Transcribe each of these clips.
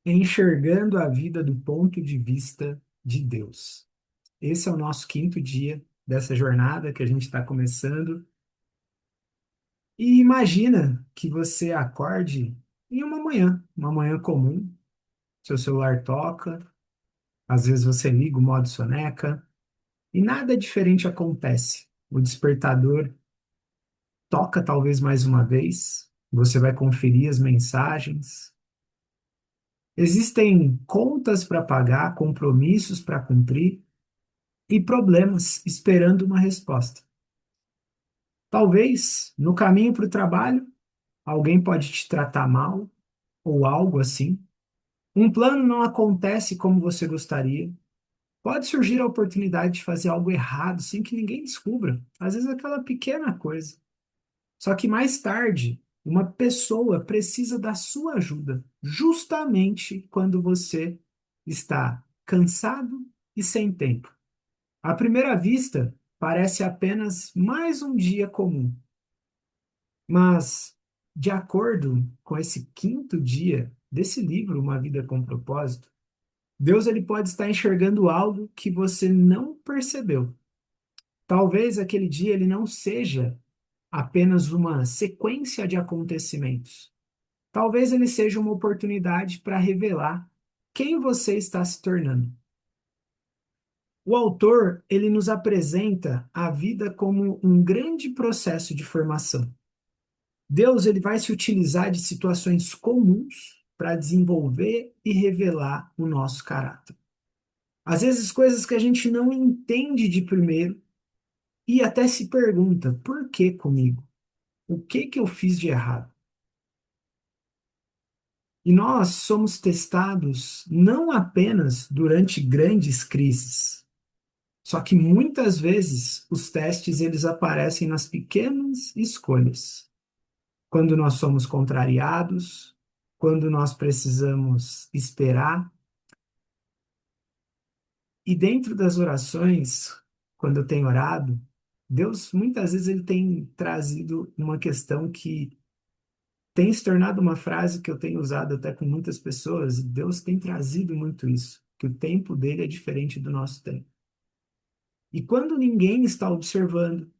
Enxergando a vida do ponto de vista de Deus. Esse é o nosso quinto dia dessa jornada que a gente está começando. E imagina que você acorde em uma manhã comum, seu celular toca, às vezes você liga o modo soneca e nada diferente acontece. O despertador toca talvez mais uma vez, você vai conferir as mensagens. Existem contas para pagar, compromissos para cumprir e problemas esperando uma resposta. Talvez, no caminho para o trabalho, alguém pode te tratar mal ou algo assim. Um plano não acontece como você gostaria. Pode surgir a oportunidade de fazer algo errado sem que ninguém descubra. Às vezes aquela pequena coisa. Só que mais tarde, uma pessoa precisa da sua ajuda, justamente quando você está cansado e sem tempo. À primeira vista, parece apenas mais um dia comum, mas, de acordo com esse quinto dia desse livro, Uma Vida com Propósito, Deus ele pode estar enxergando algo que você não percebeu. Talvez aquele dia ele não seja apenas uma sequência de acontecimentos. Talvez ele seja uma oportunidade para revelar quem você está se tornando. O autor, ele nos apresenta a vida como um grande processo de formação. Deus, ele vai se utilizar de situações comuns para desenvolver e revelar o nosso caráter. Às vezes, coisas que a gente não entende de primeiro e até se pergunta: por que comigo? O que que eu fiz de errado? E nós somos testados não apenas durante grandes crises, só que muitas vezes os testes eles aparecem nas pequenas escolhas. Quando nós somos contrariados, quando nós precisamos esperar. E dentro das orações, quando eu tenho orado, Deus muitas vezes ele tem trazido uma questão que tem se tornado uma frase que eu tenho usado até com muitas pessoas, e Deus tem trazido muito isso, que o tempo dele é diferente do nosso tempo. E quando ninguém está observando,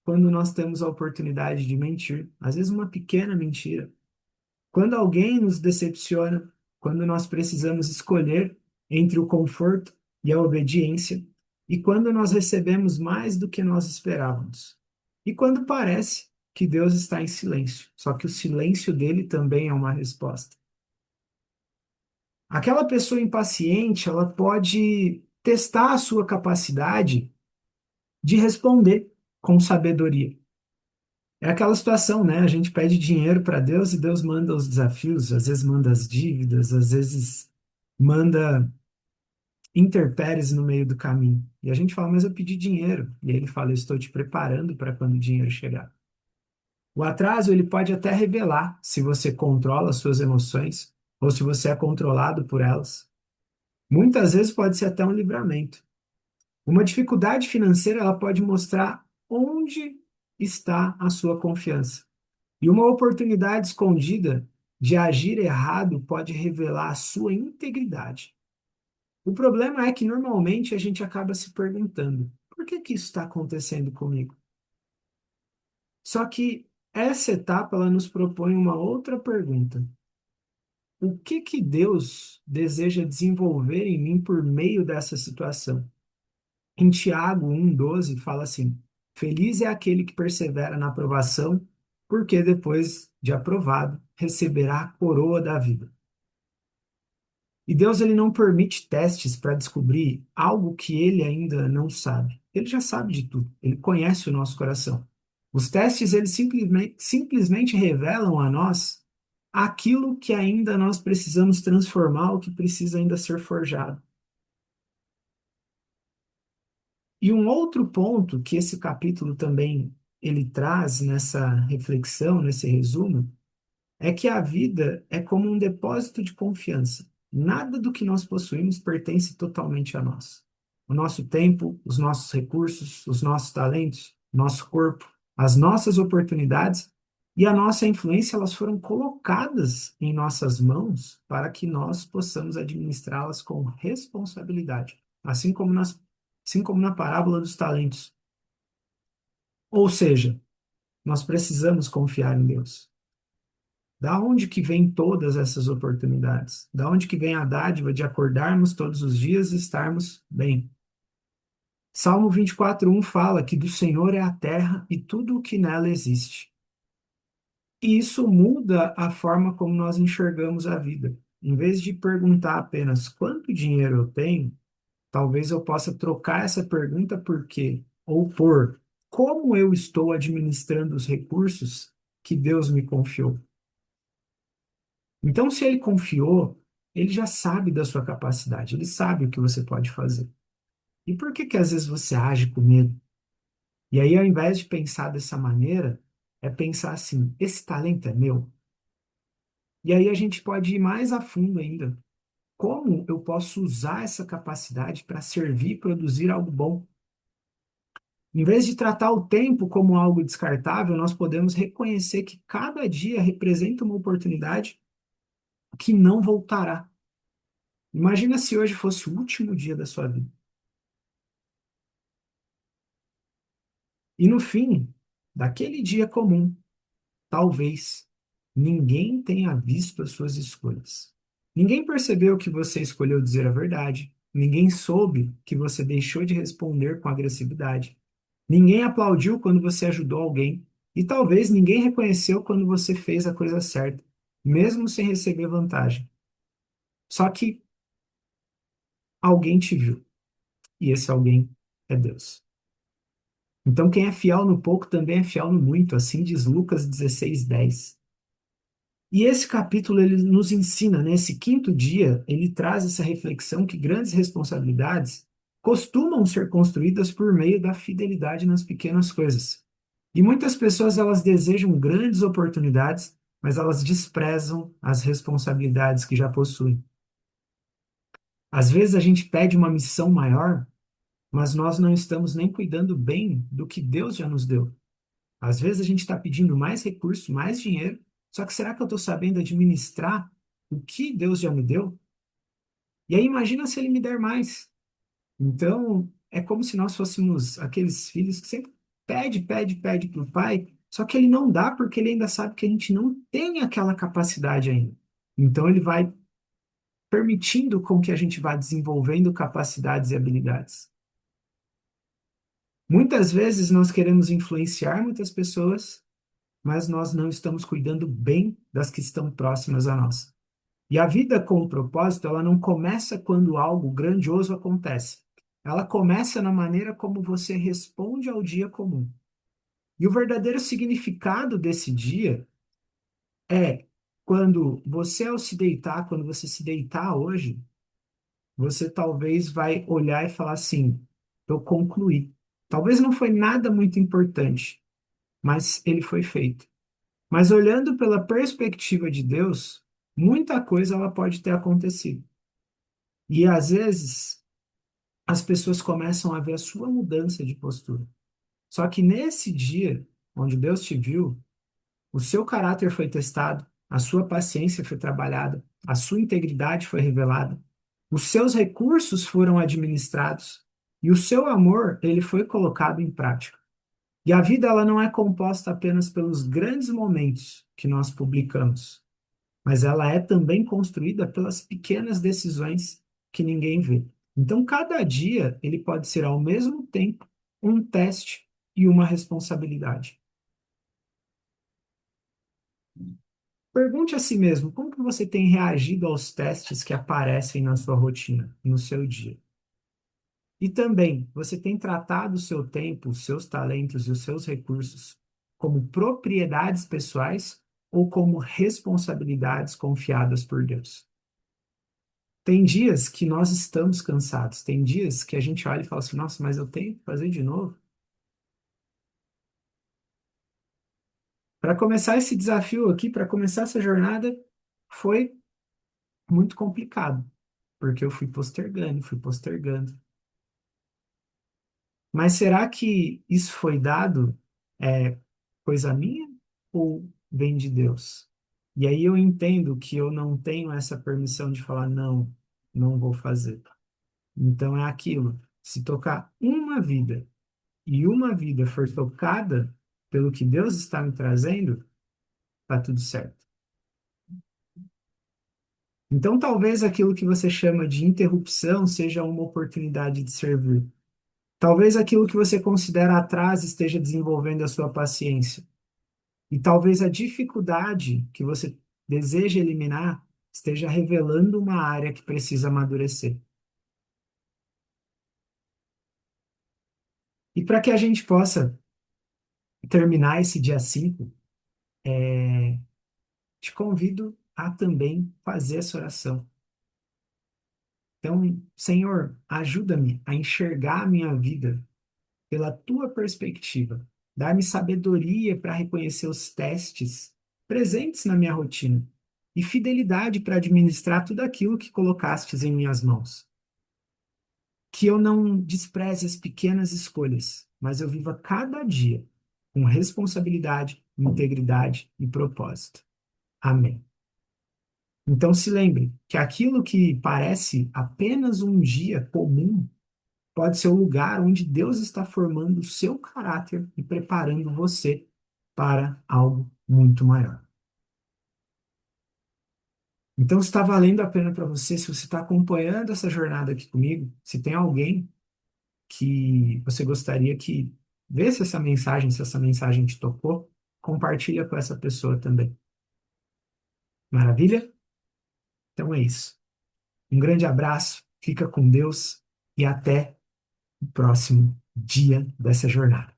quando nós temos a oportunidade de mentir, às vezes uma pequena mentira, quando alguém nos decepciona, quando nós precisamos escolher entre o conforto e a obediência, e quando nós recebemos mais do que nós esperávamos, e quando parece que Deus está em silêncio, só que o silêncio dele também é uma resposta. Aquela pessoa impaciente, ela pode testar a sua capacidade de responder com sabedoria. É aquela situação, né? A gente pede dinheiro para Deus e Deus manda os desafios, às vezes manda as dívidas, às vezes manda intempéries no meio do caminho. E a gente fala, mas eu pedi dinheiro. E aí ele fala, eu estou te preparando para quando o dinheiro chegar. O atraso, ele pode até revelar se você controla as suas emoções ou se você é controlado por elas. Muitas vezes pode ser até um livramento. Uma dificuldade financeira, ela pode mostrar onde está a sua confiança. E uma oportunidade escondida de agir errado pode revelar a sua integridade. O problema é que normalmente a gente acaba se perguntando: por que que isso está acontecendo comigo? Só que essa etapa ela nos propõe uma outra pergunta. O que que Deus deseja desenvolver em mim por meio dessa situação? Em Tiago 1,12 fala assim: Feliz é aquele que persevera na aprovação, porque depois de aprovado, receberá a coroa da vida. E Deus ele não permite testes para descobrir algo que ele ainda não sabe. Ele já sabe de tudo, ele conhece o nosso coração. Os testes eles simplesmente revelam a nós aquilo que ainda nós precisamos transformar, o que precisa ainda ser forjado. E um outro ponto que esse capítulo também ele traz nessa reflexão, nesse resumo, é que a vida é como um depósito de confiança. Nada do que nós possuímos pertence totalmente a nós. O nosso tempo, os nossos recursos, os nossos talentos, nosso corpo, as nossas oportunidades, E a nossa influência, elas foram colocadas em nossas mãos para que nós possamos administrá-las com responsabilidade, assim como na parábola dos talentos. Ou seja, nós precisamos confiar em Deus. Da onde que vem todas essas oportunidades? Da onde que vem a dádiva de acordarmos todos os dias e estarmos bem? Salmo 24:1 fala que do Senhor é a terra e tudo o que nela existe. E isso muda a forma como nós enxergamos a vida. Em vez de perguntar apenas quanto dinheiro eu tenho, talvez eu possa trocar essa pergunta por quê ou por como eu estou administrando os recursos que Deus me confiou. Então, se ele confiou, ele já sabe da sua capacidade, ele sabe o que você pode fazer. E por que que às vezes você age com medo? E aí, ao invés de pensar dessa maneira, é pensar assim: esse talento é meu? E aí a gente pode ir mais a fundo ainda. Como eu posso usar essa capacidade para servir e produzir algo bom? Em vez de tratar o tempo como algo descartável, nós podemos reconhecer que cada dia representa uma oportunidade que não voltará. Imagina se hoje fosse o último dia da sua vida. E no fim daquele dia comum, talvez ninguém tenha visto as suas escolhas. Ninguém percebeu que você escolheu dizer a verdade. Ninguém soube que você deixou de responder com agressividade. Ninguém aplaudiu quando você ajudou alguém. E talvez ninguém reconheceu quando você fez a coisa certa, mesmo sem receber vantagem. Só que alguém te viu. E esse alguém é Deus. Então, quem é fiel no pouco também é fiel no muito, assim diz Lucas 16:10. E esse capítulo ele nos ensina, nesse quinto dia, ele traz essa reflexão que grandes responsabilidades costumam ser construídas por meio da fidelidade nas pequenas coisas. E muitas pessoas elas desejam grandes oportunidades, mas elas desprezam as responsabilidades que já possuem. Às vezes a gente pede uma missão maior, mas nós não estamos nem cuidando bem do que Deus já nos deu. Às vezes a gente está pedindo mais recursos, mais dinheiro, só que será que eu estou sabendo administrar o que Deus já me deu? E aí imagina se Ele me der mais. Então, é como se nós fôssemos aqueles filhos que sempre pede para o pai, só que ele não dá porque ele ainda sabe que a gente não tem aquela capacidade ainda. Então, ele vai permitindo com que a gente vá desenvolvendo capacidades e habilidades. Muitas vezes nós queremos influenciar muitas pessoas, mas nós não estamos cuidando bem das que estão próximas a nós. E a vida com propósito, ela não começa quando algo grandioso acontece. Ela começa na maneira como você responde ao dia comum. E o verdadeiro significado desse dia é quando você, ao se deitar, quando você se deitar hoje, você talvez vai olhar e falar assim: eu concluí. Talvez não foi nada muito importante, mas ele foi feito. Mas olhando pela perspectiva de Deus, muita coisa ela pode ter acontecido. E às vezes as pessoas começam a ver a sua mudança de postura. Só que nesse dia, onde Deus te viu, o seu caráter foi testado, a sua paciência foi trabalhada, a sua integridade foi revelada, os seus recursos foram administrados e o seu amor, ele foi colocado em prática. E a vida ela não é composta apenas pelos grandes momentos que nós publicamos, mas ela é também construída pelas pequenas decisões que ninguém vê. Então, cada dia ele pode ser ao mesmo tempo um teste e uma responsabilidade. Pergunte a si mesmo, como que você tem reagido aos testes que aparecem na sua rotina, no seu dia? E também, você tem tratado o seu tempo, os seus talentos e os seus recursos como propriedades pessoais ou como responsabilidades confiadas por Deus? Tem dias que nós estamos cansados, tem dias que a gente olha e fala assim: nossa, mas eu tenho que fazer de novo. Para começar esse desafio aqui, para começar essa jornada, foi muito complicado, porque eu fui postergando, fui postergando. Mas será que isso foi dado, é, coisa minha? Ou vem de Deus. E aí eu entendo que eu não tenho essa permissão de falar, não, não vou fazer. Então é aquilo. Se tocar uma vida e uma vida for tocada pelo que Deus está me trazendo, tá tudo certo. Então talvez aquilo que você chama de interrupção seja uma oportunidade de servir. Talvez aquilo que você considera atraso esteja desenvolvendo a sua paciência. E talvez a dificuldade que você deseja eliminar esteja revelando uma área que precisa amadurecer. E para que a gente possa terminar esse dia 5, te convido a também fazer essa oração. Então, Senhor, ajuda-me a enxergar a minha vida pela tua perspectiva. Dá-me sabedoria para reconhecer os testes presentes na minha rotina e fidelidade para administrar tudo aquilo que colocastes em minhas mãos. Que eu não despreze as pequenas escolhas, mas eu viva cada dia com responsabilidade, integridade e propósito. Amém. Então se lembre que aquilo que parece apenas um dia comum pode ser o lugar onde Deus está formando o seu caráter e preparando você para algo muito maior. Então, está valendo a pena para você, se você está acompanhando essa jornada aqui comigo, se tem alguém que você gostaria que vesse essa mensagem, se essa mensagem te tocou, compartilha com essa pessoa também. Maravilha? Então é isso. Um grande abraço, fica com Deus e até o próximo dia dessa jornada.